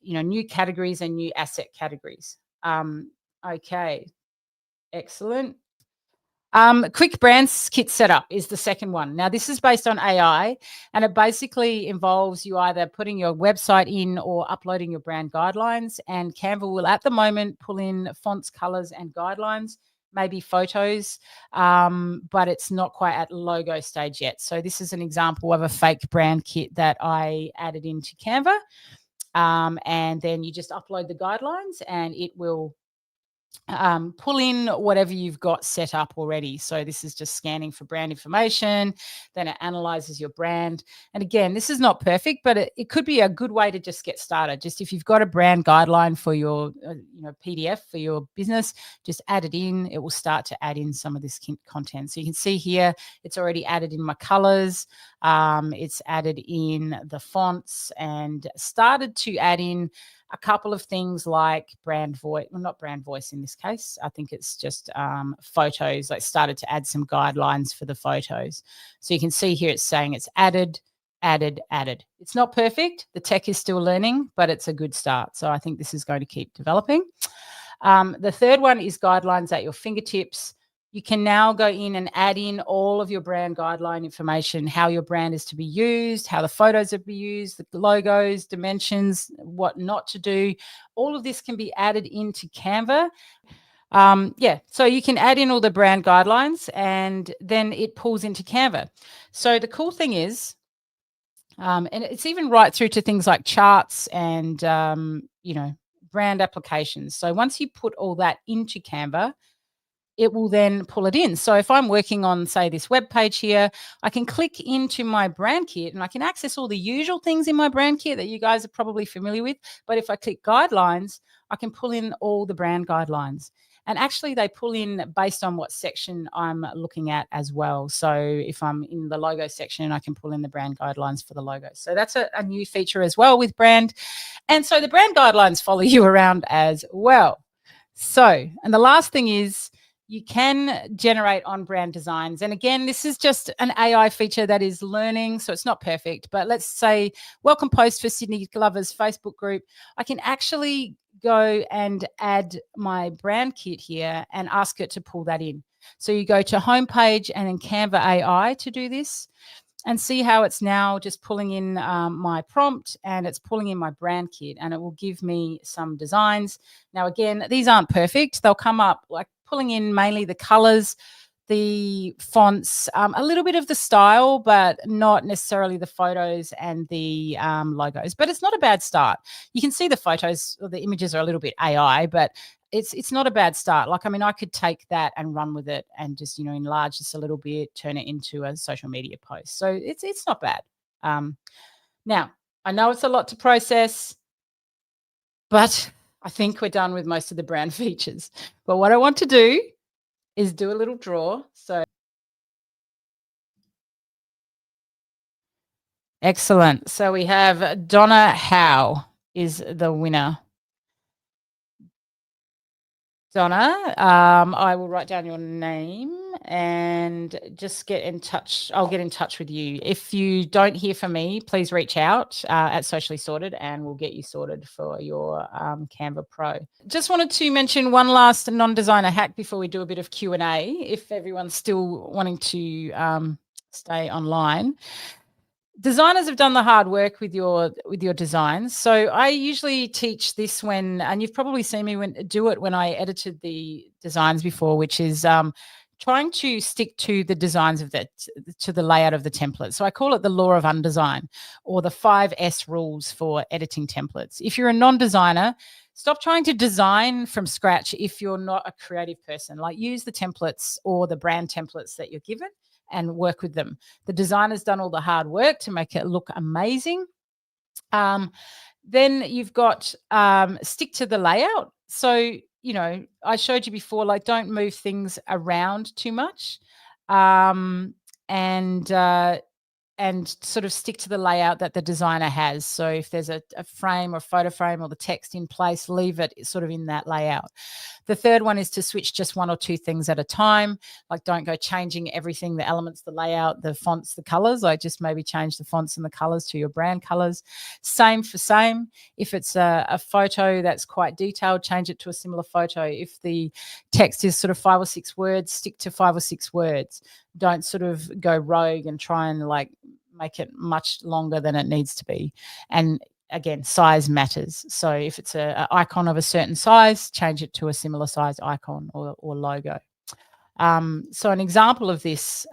new categories and new asset categories. Okay, excellent. Quick brands kit setup is the second one. Now, this is based on AI, and it basically involves you either putting your website in or uploading your brand guidelines. And Canva will, at the moment, pull in fonts, colors, and guidelines, maybe photos, but it's not quite at logo stage yet. So this is an example of a fake brand kit that I added into Canva. And then you just upload the guidelines and it will pull in whatever you've got set up already. So this is just scanning for brand information. Then it analyzes your brand. And again, this is not perfect, but it could be a good way to just get started. Just if you've got a brand guideline for your PDF for your business, just add it in. It will start to add in some of this content. So you can see here, it's already added in my colors. It's added in the fonts and started to add in a couple of things like brand voice, well, not brand voice in this case. I think it's just photos. Like started to add some guidelines for the photos. So you can see here it's saying it's added. It's not perfect. The tech is still learning, but it's a good start. So I think this is going to keep developing. The third one is guidelines at your fingertips. You can now go in and add in all of your brand guideline information, how your brand is to be used, how the photos are to be used, the logos, dimensions, what not to do. All of this can be added into Canva. So you can add in all the brand guidelines and then it pulls into Canva. So the cool thing is, and it's even right through to things like charts and, brand applications. So once you put all that into Canva, it will then pull it in. So if I'm working on, say, this web page here, I can click into my brand kit and I can access all the usual things in my brand kit that you guys are probably familiar with. But if I click guidelines, I can pull in all the brand guidelines. And actually they pull in based on what section I'm looking at as well. So if I'm in the logo section, I can pull in the brand guidelines for the logo. So that's a new feature as well with brand. And so the brand guidelines follow you around as well. So, and the last thing is, you can generate on brand designs. And again, this is just an AI feature that is learning, so it's not perfect. But let's say welcome post for Sydney Glover's Facebook group. I can actually go and add my brand kit here and ask it to pull that in. So you go to homepage and then Canva AI to do this, and see how it's now just pulling in my prompt, and it's pulling in my brand kit, and it will give me some designs. Now, again, these aren't perfect. They'll come up like pulling in mainly the colors, the fonts, a little bit of the style, but not necessarily the photos and the logos. But it's not a bad start. You can see the photos or the images are a little bit AI, but it's not a bad start. Like, I mean, I could take that and run with it and just, enlarge this a little bit, turn it into a social media post. So it's not bad. Now, I know it's a lot to process, but I think we're done with most of the brand features. But what I want to do is do a little draw. So excellent. So we have Donna Howe is the winner. Donna, I will write down your name and just get in touch. I'll get in touch with you. If you don't hear from me, please reach out at Socially Sorted and we'll get you sorted for your Canva Pro. Just wanted to mention one last non-designer hack before we do a bit of Q&A, if everyone's still wanting to stay online. Designers have done the hard work with your designs. So I usually teach this and you've probably seen me do it when I edited the designs before, which is trying to stick to the designs to the layout of the template. So I call it the law of undesign, or the 5S rules for editing templates. If you're a non-designer, stop trying to design from scratch if you're not a creative person. Like, use the templates or the brand templates that you're given and work with them. The designer's done all the hard work to make it look amazing. Then you've got stick to the layout. So, I showed you before, like, don't move things around too much. And sort of stick to the layout that the designer has. So if there's a frame or photo frame or the text in place, leave it sort of in that layout. The third one is to switch just one or two things at a time. Like, don't go changing everything, the elements, the layout, the fonts, the colors. Like, just maybe change the fonts and the colors to your brand colors. Same for same. If it's a photo that's quite detailed, change it to a similar photo. If the text is sort of 5 or 6 words, stick to 5 or 6 words. Don't sort of go rogue and try and like make it much longer than it needs to be. And again, size matters. So if it's an icon of a certain size, change it to a similar size icon or logo. So an example of this,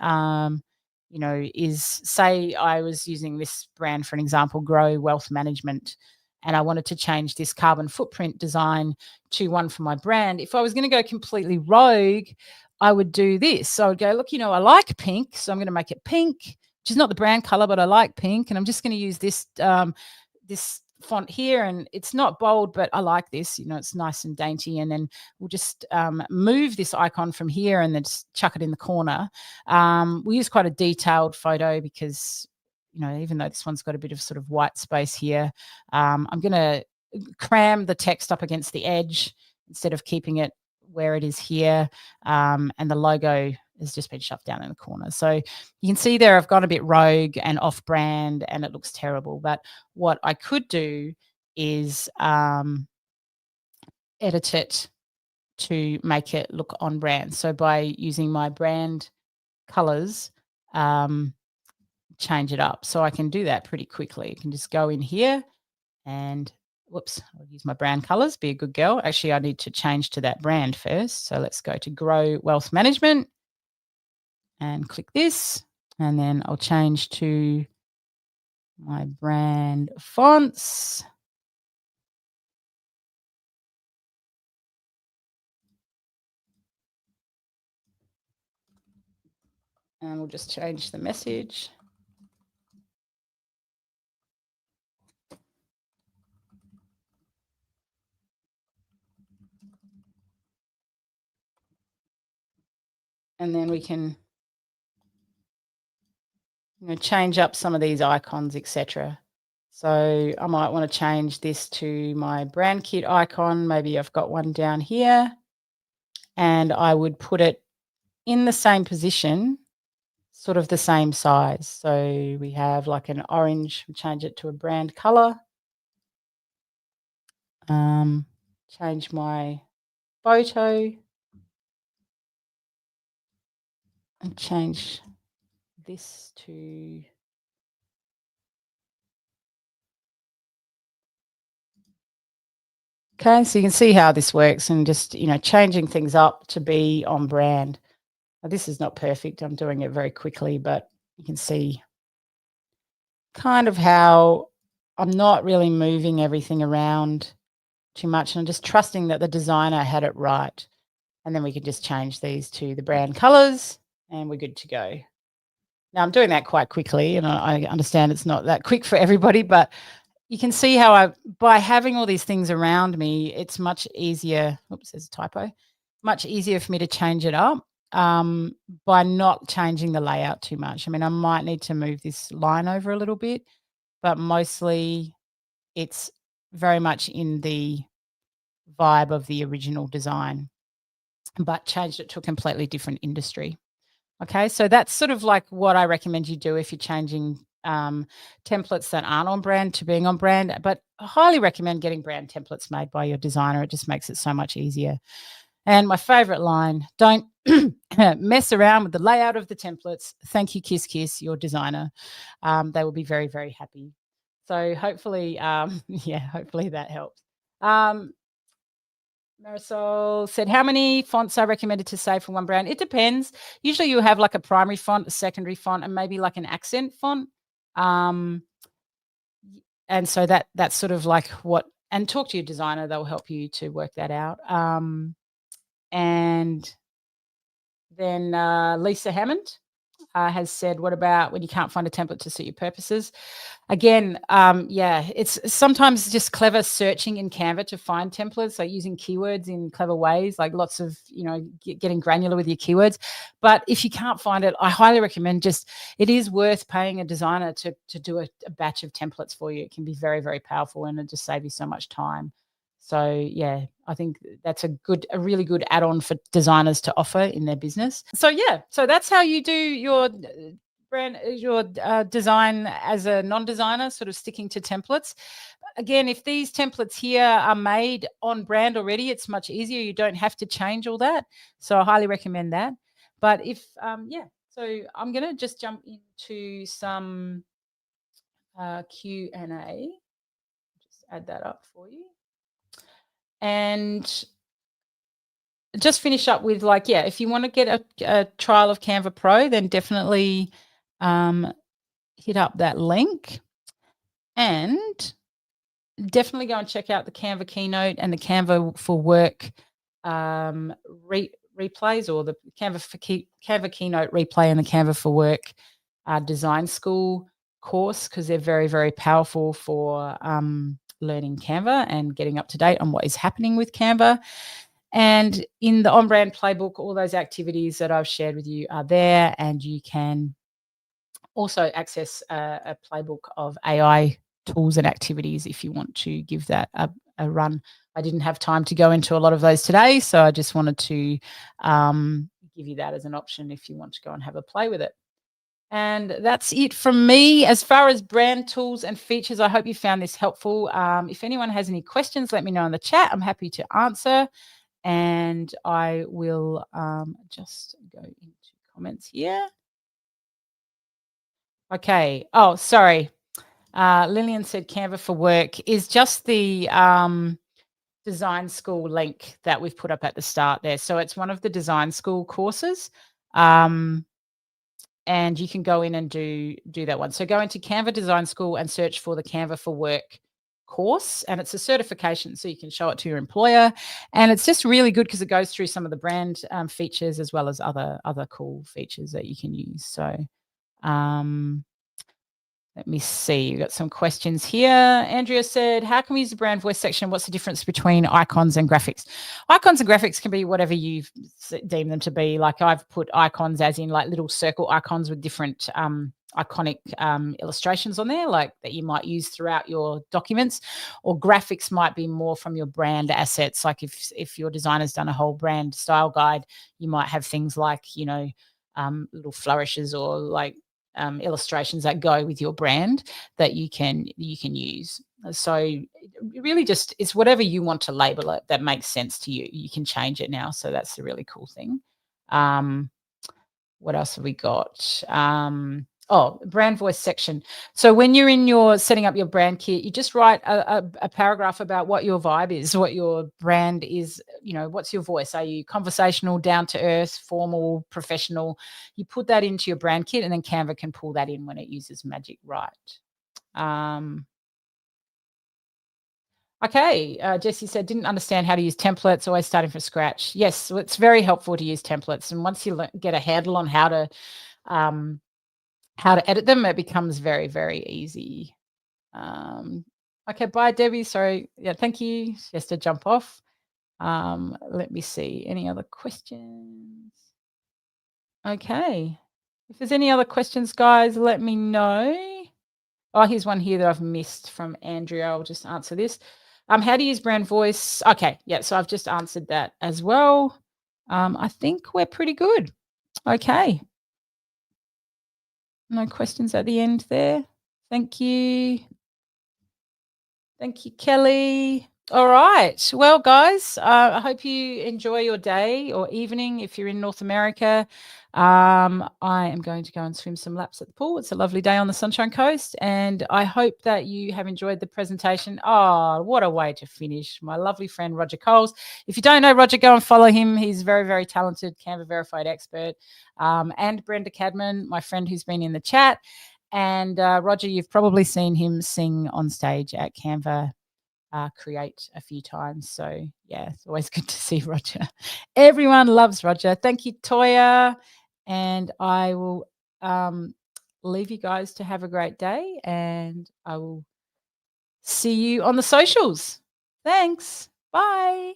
is, say I was using this brand for an example, Grow Wealth Management, and I wanted to change this carbon footprint design to one for my brand. If I was going to go completely rogue, I would do this. So I would go, look, I like pink, so I'm going to make it pink, which is not the brand color, but I like pink, and I'm just going to use this this font here, and it's not bold, but I like this. It's nice and dainty, and then we'll just move this icon from here and then just chuck it in the corner. We use quite a detailed photo because, even though this one's got a bit of sort of white space here, I'm going to cram the text up against the edge instead of keeping it where it is here, and the logo has just been shoved down in the corner. So you can see there I've gone a bit rogue and off brand and it looks terrible. But what I could do is edit it to make it look on brand. So by using my brand colors, change it up. So I can do that pretty quickly. You can just go in here and whoops, I'll use my brand colors, be a good girl. Actually, I need to change to that brand first. So let's go to Grow Wealth Management and click this. And then I'll change to my brand fonts. And we'll just change the message. And then we can change up some of these icons, etc. So I might want to change this to my brand kit icon. Maybe I've got one down here, and I would put it in the same position, sort of the same size. So we have like an orange, change it to a brand color. change my photo and change this to okay, so you can see how this works and just, changing things up to be on brand. Now, this is not perfect. I'm doing it very quickly, but you can see kind of how I'm not really moving everything around too much. And I'm just trusting that the designer had it right. And then we can just change these to the brand colors and we're good to go. Now I'm doing that quite quickly and I understand it's not that quick for everybody, but you can see how by having all these things around me, it's much easier. Oops, there's a typo. Much easier for me to change it up by not changing the layout too much. I mean, I might need to move this line over a little bit, but mostly it's very much in the vibe of the original design, but changed it to a completely different industry. Okay, so that's sort of like what I recommend you do if you're changing templates that aren't on brand to being on brand, but I highly recommend getting brand templates made by your designer. It just makes it so much easier. And my favorite line, don't mess around with the layout of the templates. Thank you, kiss, kiss, your designer. They will be very, very happy. So hopefully, hopefully that helps. Marisol said, how many fonts are recommended to save for one brand? It depends. Usually you have like a primary font, a secondary font, and maybe like an accent font. And so that's sort of like and talk to your designer. They'll help you to work that out. And then Lisa Hammond has said, what about when you can't find a template to suit your purposes? Again, it's sometimes just clever searching in Canva to find templates, like using keywords in clever ways, like lots of, getting granular with your keywords. But if you can't find it, I highly recommend it is worth paying a designer to do a batch of templates for you. It can be very, very powerful and it just save you so much time. So yeah, I think that's a really good add-on for designers to offer in their business. So that's how you do your brand, your design as a non-designer, sort of sticking to templates. Again, if these templates here are made on brand already, it's much easier. You don't have to change all that. So I highly recommend that. But if so I'm going to just jump into some Q&A. Just add that up for you. And just finish up with if you want to get a trial of Canva Pro, then definitely hit up that link and definitely go and check out the Canva Keynote and the Canva for Work replays, or the Canva Keynote replay and the Canva for Work design school course, because they're very, very powerful for learning Canva and getting up to date on what is happening with Canva. And in the on-brand playbook, all those activities that I've shared with you are there, and you can also access a playbook of AI tools and activities if you want to give that a run. I didn't have time to go into a lot of those today, so I just wanted to give you that as an option if you want to go and have a play with it. And that's it from me as far as brand tools and features. I hope you found this helpful. If anyone has any questions, let me know in the chat. I'm happy to answer. And I will just go into comments here. Okay. Oh, sorry. Lillian said Canva for Work is just the design school link that we've put up at the start there. So it's one of the design school courses. And you can go in and do that one. So go into Canva Design School and search for the Canva for Work course, and it's a certification, so you can show it to your employer. And it's just really good because it goes through some of the brand features as well as other cool features that you can use. So let me see. We've got some questions here. Andrea said, how can we use the brand voice section? What's the difference between icons and graphics? Icons and graphics can be whatever you deem them to be. Like I've put icons as in like little circle icons with different iconic illustrations on there, like that you might use throughout your documents. Or graphics might be more from your brand assets. Like if your designer's done a whole brand style guide, you might have things like, little flourishes or like illustrations that go with your brand that you can use. So really just it's whatever you want to label it that makes sense to you. You can change it now. So that's the really cool thing. What else have we got? Brand voice section. So when you're in your setting up your brand kit, you just write a paragraph about what your vibe is, what your brand is, what's your voice? Are you conversational, down to earth, formal, professional? You put that into your brand kit and then Canva can pull that in when it uses Magic Write. Okay, Jesse said, didn't understand how to use templates, always starting from scratch. Yes, so it's very helpful to use templates. And once you get a handle on how to edit them, it becomes very, very easy. Okay, bye, Debbie. Sorry. Yeah, thank you. She has to jump off. Let me see. Any other questions? Okay. If there's any other questions, guys, let me know. Oh, here's one here that I've missed from Andrea. I'll just answer this. How to use brand voice. Okay, yeah, so I've just answered that as well. I think we're pretty good. Okay. No questions at the end there. Thank you. Thank you, Kelly. All right. Well, guys, I hope you enjoy your day or evening if you're in North America. I am going to go and swim some laps at the pool. It's a lovely day on the Sunshine Coast, and I hope that you have enjoyed the presentation. Oh, what a way to finish. My lovely friend, Roger Coles. If you don't know Roger, go and follow him. He's very, very talented, Canva verified expert. And Brenda Cadman, my friend who's been in the chat. And Roger, you've probably seen him sing on stage at Canva Create a few times. So, yeah, it's always good to see Roger. Everyone loves Roger. Thank you, Toya. And I will leave you guys to have a great day. And I will see you on the socials. Thanks. Bye.